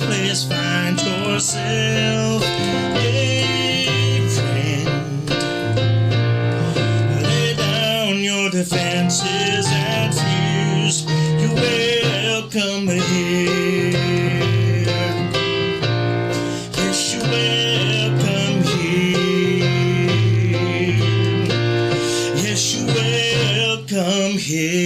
place find yourself a friend. Lay down your defenses and fears. You're welcome here. Yes, you're welcome here. Yes, you're welcome here.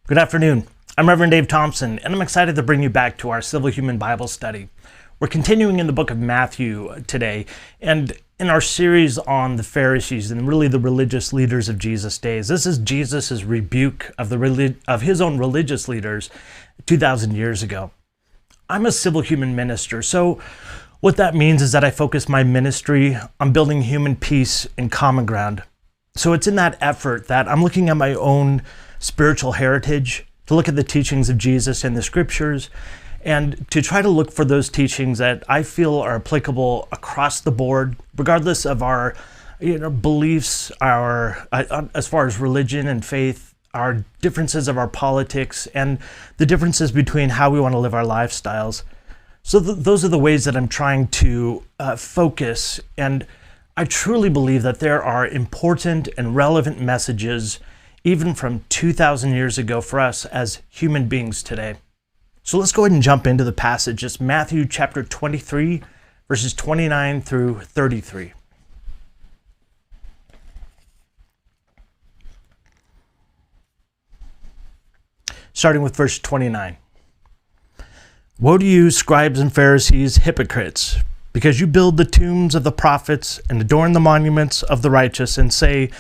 Good afternoon. I'm Reverend Dave Thompson, and I'm excited to bring you back to our Civil Human Bible study. We're continuing in the book of Matthew today, and in our series on the Pharisees and really the religious leaders of Jesus' days. This is Jesus' rebuke of his own religious leaders 2,000 years ago. I'm a civil human minister, so what that means is that I focus my ministry on building human peace and common ground. So it's in that effort that I'm looking at my own spiritual heritage, to look at the teachings of Jesus in the scriptures, and to try to look for those teachings that I feel are applicable across the board, regardless of our beliefs, our as far as religion and faith, our differences of our politics, and the differences between how we want to live our lifestyles. So those are the ways that I'm trying to focus, and I truly believe that there are important and relevant messages even from 2,000 years ago for us as human beings today. So let's go ahead and jump into the passage. It's Matthew chapter 23, verses 29 through 33. Starting with verse 29. Woe to you, scribes and Pharisees, hypocrites, because you build the tombs of the prophets and adorn the monuments of the righteous, and say,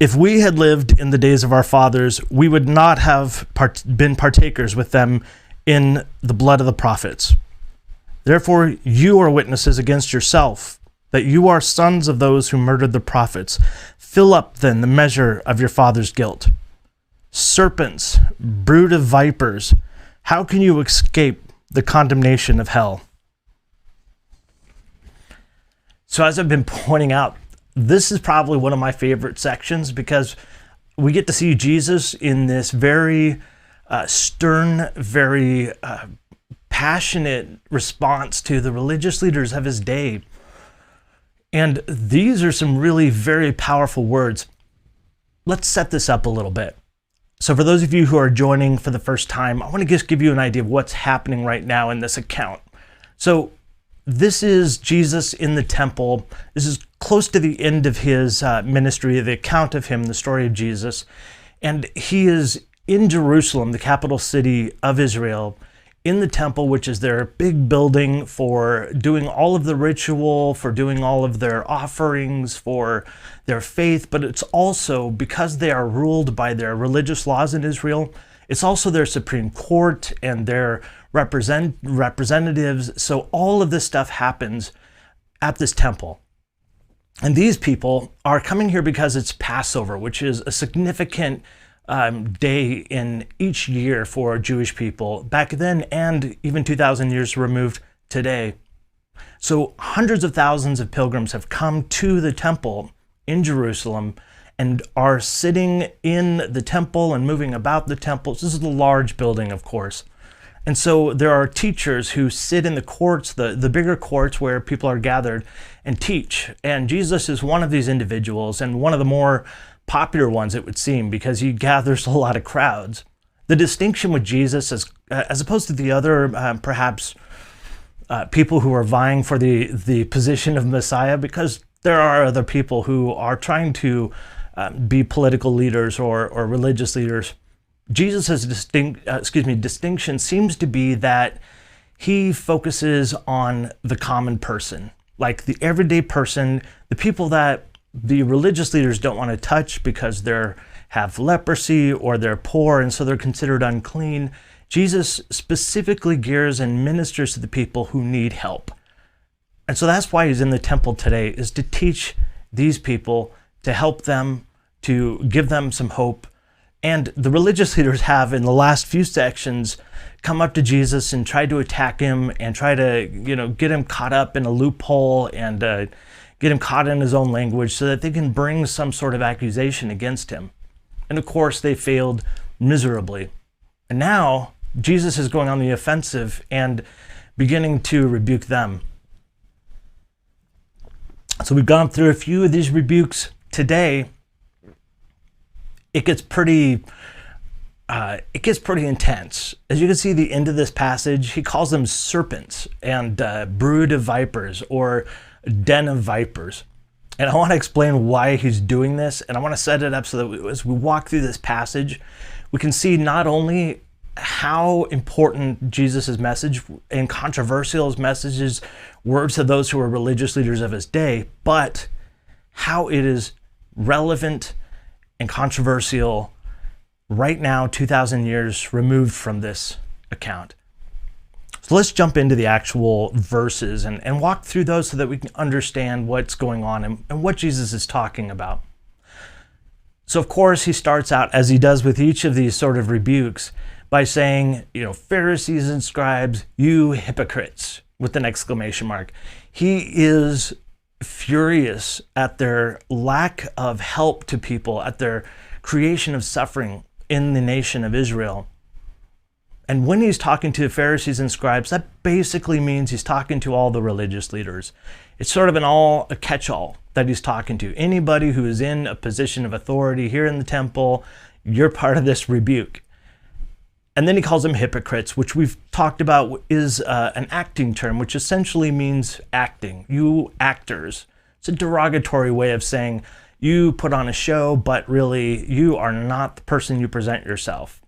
if we had lived in the days of our fathers, we would not have been partakers with them in the blood of the prophets. Therefore, you are witnesses against yourself, that you are sons of those who murdered the prophets. Fill up then the measure of your father's guilt. Serpents, brood of vipers, how can you escape the condemnation of hell? So as I've been pointing out, this is probably one of my favorite sections because we get to see Jesus in this very stern, very passionate response to the religious leaders of his day. And these are some really very powerful words. Let's set this up a little bit. So for those of you who are joining for the first time, I want to just give you an idea of what's happening right now in this account. So this is Jesus in the temple. This is close to the end of his ministry, the account of him, the story of Jesus. And he is in Jerusalem, the capital city of Israel, in the temple, which is their big building for doing all of the ritual, for doing all of their offerings, for their faith. But it's also, because they are ruled by their religious laws in Israel, it's also their Supreme Court and their representatives. So all of this stuff happens at this temple. And these people are coming here because it's Passover, which is a significant day in each year for Jewish people back then and even 2,000 years removed today. So hundreds of thousands of pilgrims have come to the temple in Jerusalem and are sitting in the temple and moving about the temple. This is a large building, of course. And so there are teachers who sit in the courts, the bigger courts where people are gathered and teach. And Jesus is one of these individuals, and one of the more popular ones, it would seem, because he gathers a lot of crowds. The distinction with Jesus, as opposed to the other, perhaps, people who are vying for the position of Messiah, because there are other people who are trying to be political leaders or religious leaders. Jesus' distinction seems to be that he focuses on the common person, like the everyday person, the people that the religious leaders don't want to touch because they have leprosy or they're poor and so they're considered unclean. Jesus specifically gears and ministers to the people who need help. And so that's why he's in the temple today, is to teach these people, to help them, to give them some hope. And the religious leaders have, in the last few sections, come up to Jesus and tried to attack him and try to, get him caught up in a loophole and get him caught in his own language so that they can bring some sort of accusation against him. And of course, they failed miserably. And now Jesus is going on the offensive and beginning to rebuke them. So we've gone through a few of these rebukes today. It gets pretty intense. As you can see, the end of this passage, he calls them serpents and brood of vipers or den of vipers. And I want to explain why he's doing this, and I want to set it up so that as we walk through this passage, we can see not only how important Jesus' message and controversial his messages were to those who were religious leaders of his day, but how it is relevant and controversial right now, 2,000 years removed from this account. So let's jump into the actual verses and walk through those so that we can understand what's going on and what Jesus is talking about. So of course, he starts out, as he does with each of these sort of rebukes, by saying, Pharisees and scribes, you hypocrites, with an exclamation mark. He is furious at their lack of help to people, at their creation of suffering in the nation of Israel. And when he's talking to the Pharisees and scribes, that basically means he's talking to all the religious leaders. It's sort of a catch-all that he's talking to. Anybody who is in a position of authority here in the temple, you're part of this rebuke. And then he calls them hypocrites, which we've talked about is an acting term, which essentially means acting. You actors. It's a derogatory way of saying you put on a show, but really you are not the person you present yourself.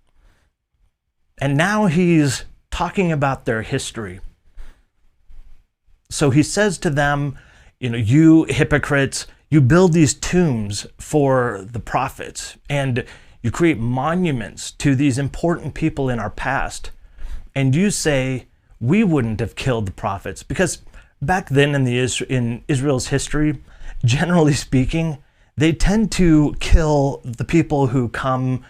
And now he's talking about their history. So he says to them, you hypocrites, you build these tombs for the prophets, and you create monuments to these important people in our past. And you say, we wouldn't have killed the prophets. Because back then in Israel's history, generally speaking, they tend to kill the people who come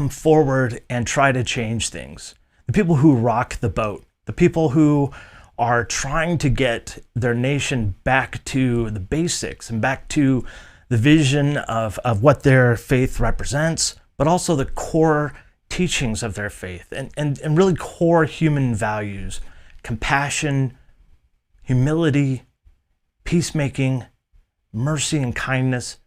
forward and try to change things. The people who rock the boat. The people who are trying to get their nation back to the basics and back to the vision of what their faith represents, but also the core teachings of their faith and really core human values, compassion, humility, peacemaking, mercy and kindness.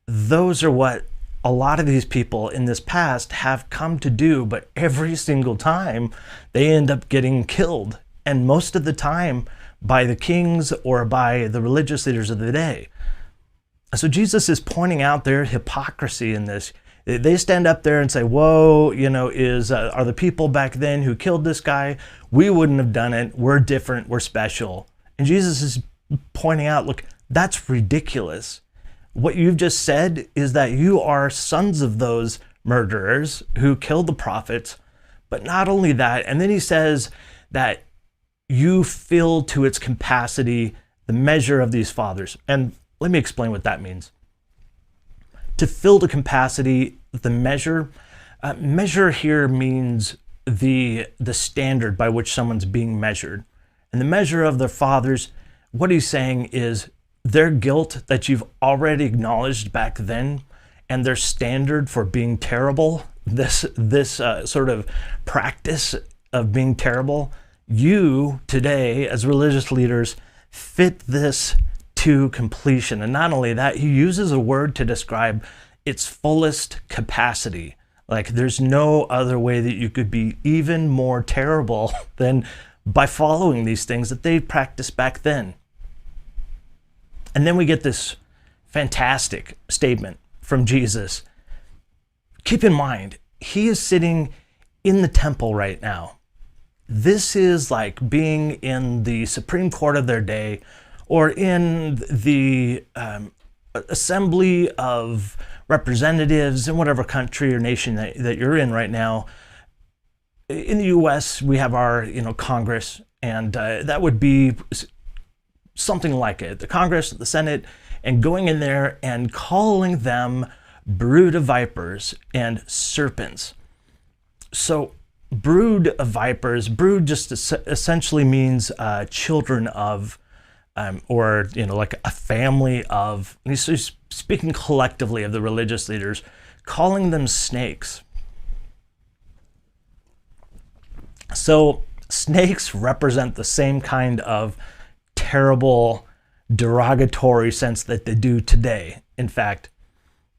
Those are what a lot of these people in this past have come to do, but every single time they end up getting killed, and most of the time by the kings or by the religious leaders of the day. So Jesus is pointing out their hypocrisy in this. They stand up there and say, whoa, are the people back then who killed this guy? We wouldn't have done it. We're different. We're special. And Jesus is pointing out, look, that's ridiculous. What you've just said is that you are sons of those murderers who killed the prophets. But not only that, and then he says that you fill to its capacity the measure of these fathers. And let me explain what that means. To fill to capacity the measure, measure here means the standard by which someone's being measured. And the measure of their fathers, what he's saying is their guilt that you've already acknowledged back then, and their standard for being terrible, this sort of practice of being terrible, you today as religious leaders fit this to completion. And not only that, he uses a word to describe its fullest capacity. Like there's no other way that you could be even more terrible than by following these things that they practiced back then. And then we get this fantastic statement from Jesus. Keep in mind, he is sitting in the temple right now. This is like being in the Supreme Court of their day, or in the assembly of representatives in whatever country or nation that you're in right now. In the U.S., we have our Congress, and that would be something like it. The Congress, the Senate, and going in there and calling them brood of vipers and serpents. So brood of vipers, brood just essentially means children of. or like a family of, he's speaking collectively of the religious leaders, calling them snakes. So snakes represent the same kind of terrible, derogatory sense that they do today. In fact,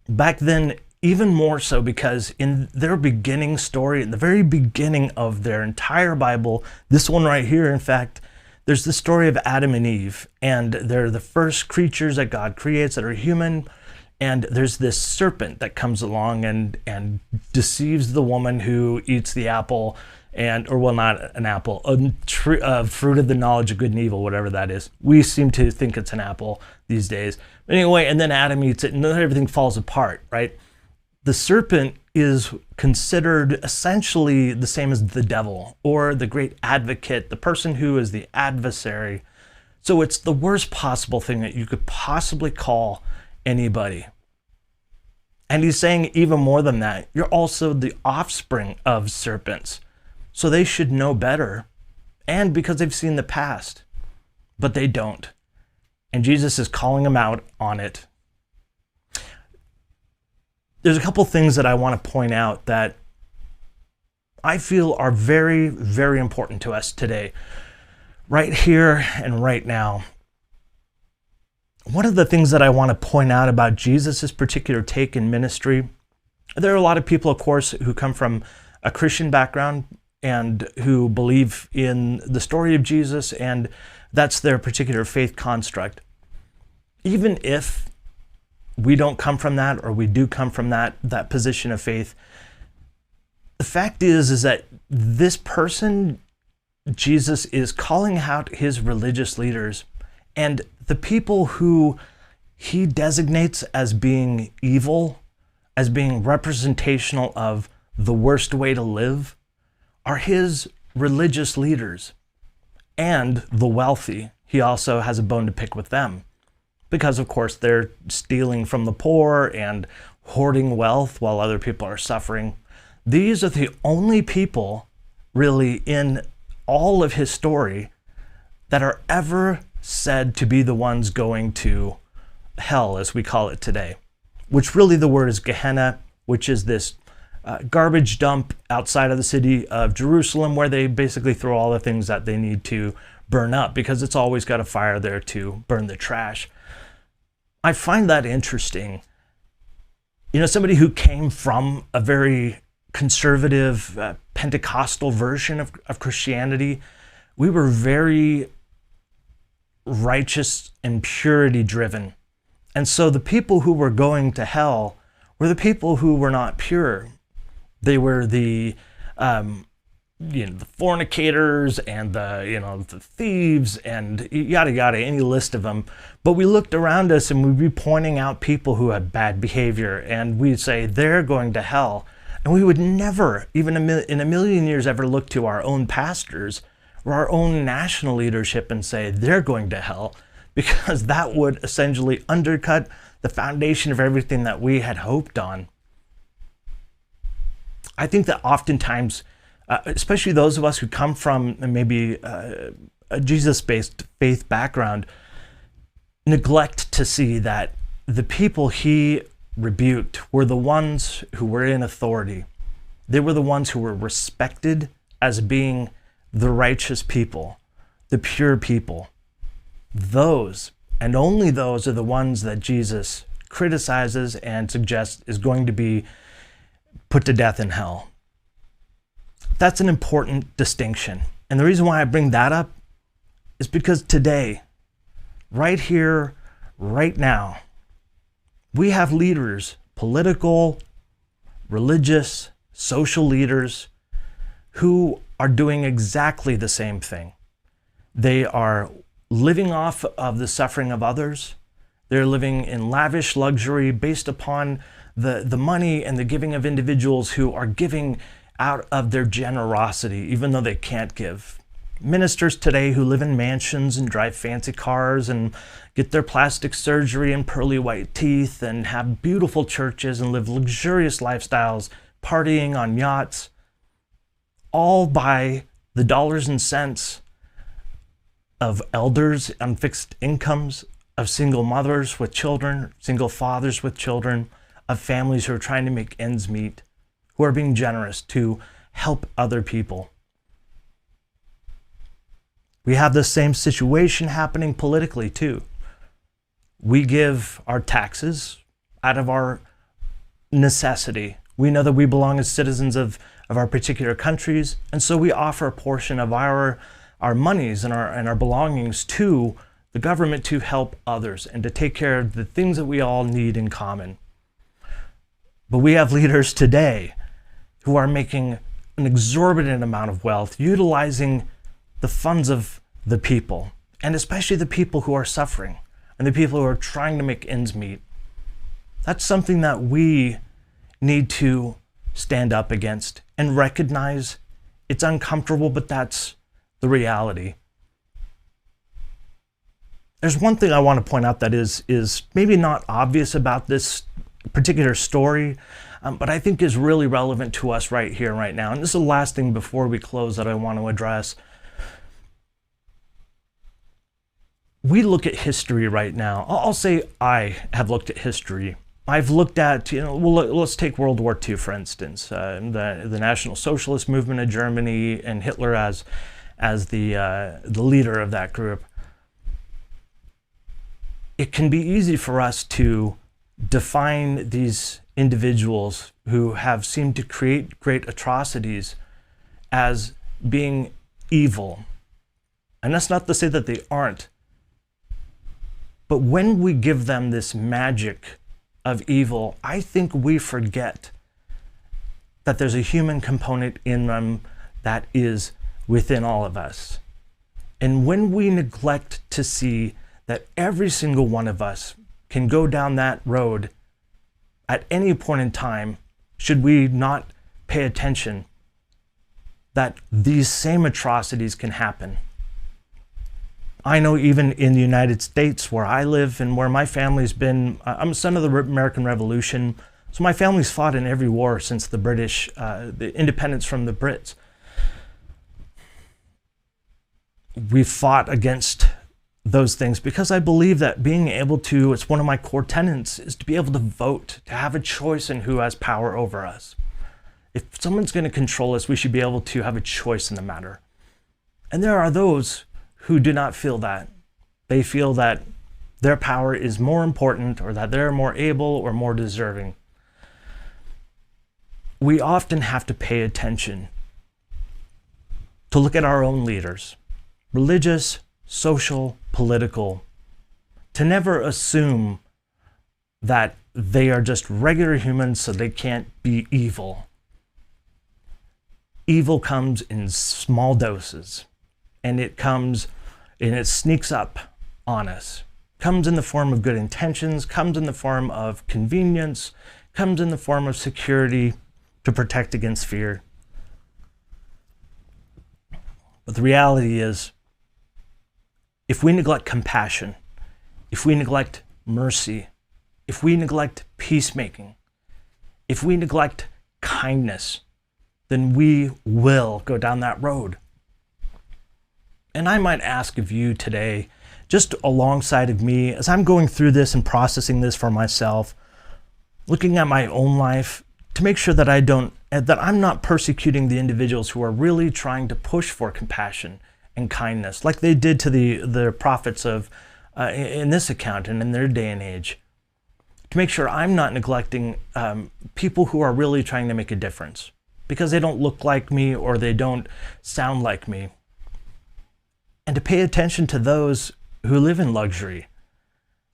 back then, even more so, because in their beginning story, in the very beginning of their entire Bible, this one right here, in fact, there's the story of Adam and Eve, and they're the first creatures that God creates that are human. And there's this serpent that comes along and deceives the woman who eats the apple, not an apple, a fruit of the knowledge of good and evil, whatever that is. We seem to think it's an apple these days. But anyway, and then Adam eats it, and then everything falls apart, right? The serpent is considered essentially the same as the devil, or the great advocate, the person who is the adversary. So it's the worst possible thing that you could possibly call anybody. And he's saying even more than that, you're also the offspring of serpents. So they should know better, and because they've seen the past, but they don't. And Jesus is calling them out on it. There's a couple things that I want to point out that I feel are very, very important to us today, right here and right now. One of the things that I want to point out about Jesus' particular take in ministry, there are a lot of people, of course, who come from a Christian background and who believe in the story of Jesus, and that's their particular faith construct. Even if we don't come from that, or we do come from that position of faith, the fact is that this person, Jesus, is calling out his religious leaders, and the people who he designates as being evil, as being representational of the worst way to live, are his religious leaders and the wealthy. He also has a bone to pick with them, because of course they're stealing from the poor and hoarding wealth while other people are suffering. These are the only people really in all of his story that are ever said to be the ones going to hell, as we call it today, which really the word is Gehenna, which is this garbage dump outside of the city of Jerusalem, where they basically throw all the things that they need to burn up, because it's always got a fire there to burn the trash. I find that interesting. Somebody who came from a very conservative Pentecostal version of Christianity, we were very righteous and purity driven. And so the people who were going to hell were the people who were not pure. They were the fornicators and the thieves and yada yada, any list of them. But we looked around us and we'd be pointing out people who had bad behavior, and we'd say they're going to hell. And we would never, even in a million years, ever look to our own pastors or our own national leadership and say they're going to hell, because that would essentially undercut the foundation of everything that we had hoped on. I think that oftentimes, especially those of us who come from maybe a Jesus-based faith background, neglect to see that the people he rebuked were the ones who were in authority. They were the ones who were respected as being the righteous people, the pure people. Those, and only those, are the ones that Jesus criticizes and suggests is going to be put to death in hell. That's an important distinction. And the reason why I bring that up is because today, right here, right now, we have leaders, political, religious, social leaders, who are doing exactly the same thing. They are living off of the suffering of others. They're living in lavish luxury based upon the money and the giving of individuals who are giving out of their generosity, even though they can't give. Ministers today who live in mansions and drive fancy cars and get their plastic surgery and pearly white teeth and have beautiful churches and live luxurious lifestyles, partying on yachts, all by the dollars and cents of elders on fixed incomes, of single mothers with children, single fathers with children, of families who are trying to make ends meet, who are being generous to help other people. We have the same situation happening politically too. We give our taxes out of our necessity. We know that we belong as citizens of our particular countries, and so we offer a portion of our monies and our belongings to the government to help others and to take care of the things that we all need in common. But we have leaders today who are making an exorbitant amount of wealth, utilizing the funds of the people, and especially the people who are suffering and the people who are trying to make ends meet. That's something that we need to stand up against and recognize. It's uncomfortable, but that's the reality. There's one thing I want to point out that is maybe not obvious about this particular story, but I think is really relevant to us right here, right now. And this is the last thing before we close that I want to address. We look at history right now. I'll say I have looked at history. I've looked at, let's take World War II, for instance, the National Socialist movement of Germany and Hitler as the leader of that group. It can be easy for us to define these individuals who have seemed to create great atrocities as being evil. And that's not to say that they aren't. But when we give them this magic of evil, I think we forget that there's a human component in them that is within all of us. And when we neglect to see that every single one of us can go down that road at any point in time, should we not pay attention that these same atrocities can happen? I know even in the United States where I live and where my family's been, I'm a son of the American Revolution, so my family's fought in every war since the British, the independence from the Brits. We've fought against those things because I believe that being able to, it's one of my core tenets, is to be able to vote, to have a choice in who has power over us. If someone's going to control us, we should be able to have a choice in the matter. And there are those who do not feel that. They feel that their power is more important or that they're more able or more deserving. We often have to pay attention to look at our own leaders, religious, social, political, to never assume that they are just regular humans so they can't be evil. Evil comes in small doses, and it comes and it sneaks up on us. Comes in the form of good intentions, comes in the form of convenience, comes in the form of security to protect against fear. But the reality is, if we neglect compassion, if we neglect mercy, if we neglect peacemaking, if we neglect kindness, then we will go down that road. And I might ask of you today, just alongside of me, as I'm going through this and processing this for myself, looking at my own life, to make sure that I'm not persecuting the individuals who are really trying to push for compassion and kindness, like they did to the prophets of in this account and in their day and age. To make sure I'm not neglecting people who are really trying to make a difference because they don't look like me or they don't sound like me. And to pay attention to those who live in luxury,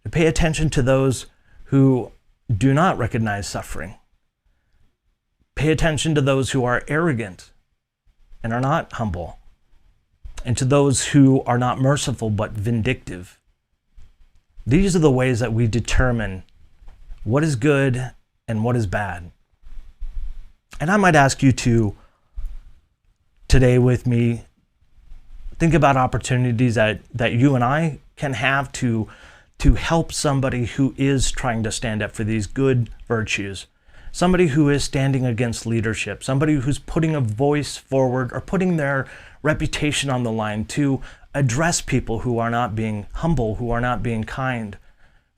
to pay attention to those who do not recognize suffering. Pay attention to those who are arrogant and are not humble, and to those who are not merciful but vindictive. These are the ways that we determine what is good and what is bad. And I might ask you to, today with me, think about opportunities that you and I can have to help somebody who is trying to stand up for these good virtues. Somebody who is standing against leadership, somebody who's putting a voice forward or putting their reputation on the line to address people who are not being humble, who are not being kind,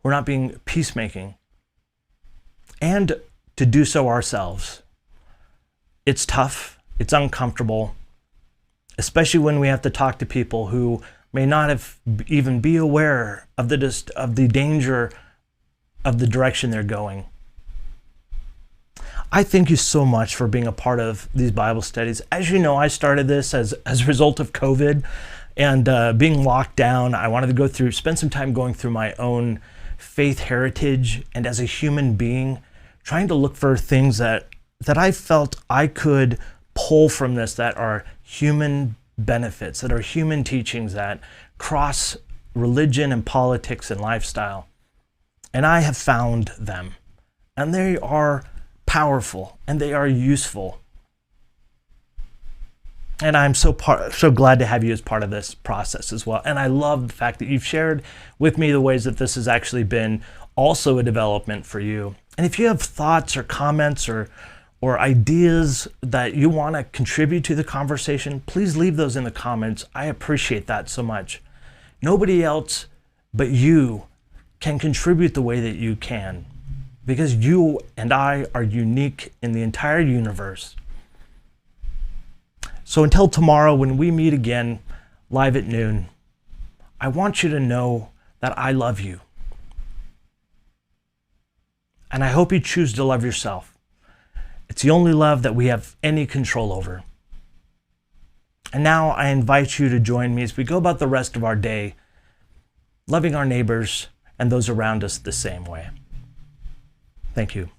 who are not being peacemaking, and to do so ourselves. It's tough, it's uncomfortable, especially when we have to talk to people who may not have even be aware of the danger of the direction they're going. I thank you so much for being a part of these Bible studies. As you know, I started this as a result of COVID and being locked down. I wanted to spend some time going through my own faith heritage, and as a human being, trying to look for things that I felt I could pull from this that are human benefits, that are human teachings that cross religion and politics and lifestyle. And I have found them, and they are powerful and they are useful. And I'm so glad to have you as part of this process as well. And I love the fact that you've shared with me the ways that this has actually been also a development for you. And if you have thoughts or comments or ideas that you want to contribute to the conversation, please leave those in the comments. I appreciate that so much. Nobody else but you can contribute the way that you can, because you and I are unique in the entire universe. So until tomorrow, when we meet again live at noon, I want you to know that I love you. And I hope you choose to love yourself. It's the only love that we have any control over. And now I invite you to join me as we go about the rest of our day, loving our neighbors and those around us the same way. Thank you.